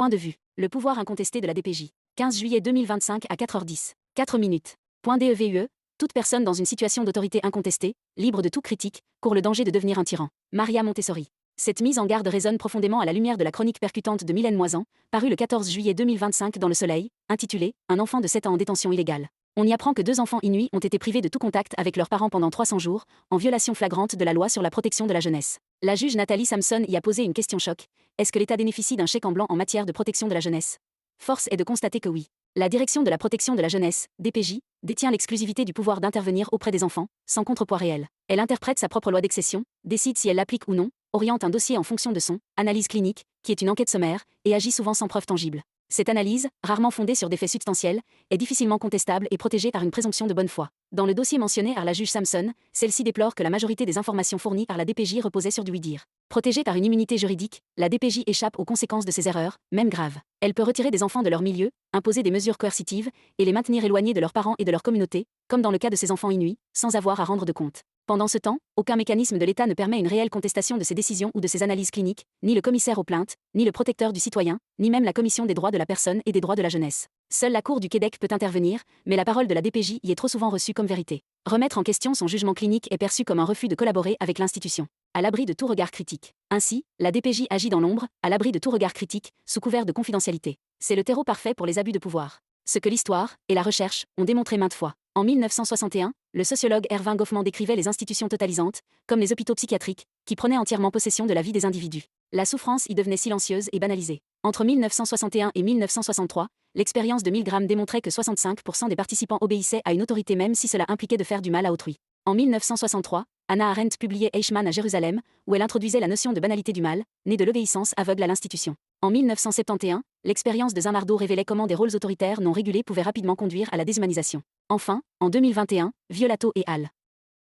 Point de vue. Le pouvoir incontesté de la DPJ. 15 juillet 2025 à 4h10. 4 minutes. Point DEVUE. Toute personne dans une situation d'autorité incontestée, libre de tout critique, court le danger de devenir un tyran. Maria Montessori. Cette mise en garde résonne profondément à la lumière de la chronique percutante de Mylène Moisan, parue le 14 juillet 2025 dans Le Soleil, intitulée « Un enfant de 7 ans en détention illégale ». On y apprend que 2 enfants inuits ont été privés de tout contact avec leurs parents pendant 300 jours, en violation flagrante de la loi sur la protection de la jeunesse. La juge Nathalie Samson y a posé une question choc. Est-ce que l'État bénéficie d'un chèque en blanc en matière de protection de la jeunesse? Force est de constater que oui. La Direction de la protection de la jeunesse, DPJ, détient l'exclusivité du pouvoir d'intervenir auprès des enfants, sans contrepoids réel. Elle interprète sa propre loi d'excession, décide si elle l'applique ou non, oriente un dossier en fonction de son analyse clinique, qui est une enquête sommaire, et agit souvent sans preuve tangible. Cette analyse, rarement fondée sur des faits substantiels, est difficilement contestable et protégée par une présomption de bonne foi. Dans le dossier mentionné par la juge Samson, celle-ci déplore que la majorité des informations fournies par la DPJ reposaient sur du oui-dire. Protégée par une immunité juridique, la DPJ échappe aux conséquences de ses erreurs, même graves. Elle peut retirer des enfants de leur milieu, imposer des mesures coercitives, et les maintenir éloignés de leurs parents et de leur communauté, comme dans le cas de ces enfants inuits, sans avoir à rendre de compte. Pendant ce temps, aucun mécanisme de l'État ne permet une réelle contestation de ces décisions ou de ces analyses cliniques, ni le commissaire aux plaintes, ni le protecteur du citoyen, ni même la commission des droits de la personne et des droits de la jeunesse. Seule la Cour du Québec peut intervenir, mais la parole de la DPJ y est trop souvent reçue comme vérité. Remettre en question son jugement clinique est perçu comme un refus de collaborer avec l'institution. À l'abri de tout regard critique. Ainsi, la DPJ agit dans l'ombre, à l'abri de tout regard critique, sous couvert de confidentialité. C'est le terreau parfait pour les abus de pouvoir. Ce que l'histoire et la recherche ont démontré maintes fois. En 1961, le sociologue Erving Goffman décrivait les institutions totalisantes, comme les hôpitaux psychiatriques, qui prenaient entièrement possession de la vie des individus. La souffrance y devenait silencieuse et banalisée. Entre 1961 et 1963, l'expérience de Milgram démontrait que 65% des participants obéissaient à une autorité même si cela impliquait de faire du mal à autrui. En 1963, Hannah Arendt publiait Eichmann à Jérusalem, où elle introduisait la notion de banalité du mal, née de l'obéissance aveugle à l'institution. En 1971, l'expérience de Zamardo révélait comment des rôles autoritaires non régulés pouvaient rapidement conduire à la déshumanisation. Enfin, en 2021, Violato et al.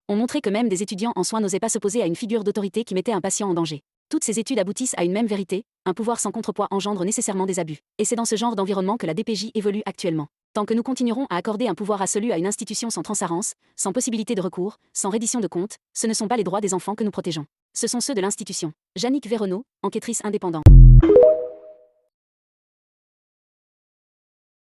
ont montré que même des étudiants en soins n'osaient pas s'opposer à une figure d'autorité qui mettait un patient en danger. Toutes ces études aboutissent à une même vérité, un pouvoir sans contrepoids engendre nécessairement des abus. Et c'est dans ce genre d'environnement que la DPJ évolue actuellement. Tant que nous continuerons à accorder un pouvoir absolu à une institution sans transparence, sans possibilité de recours, sans reddition de comptes, ce ne sont pas les droits des enfants que nous protégeons. Ce sont ceux de l'institution. Jannick Véronneau, enquêtrice indépendante.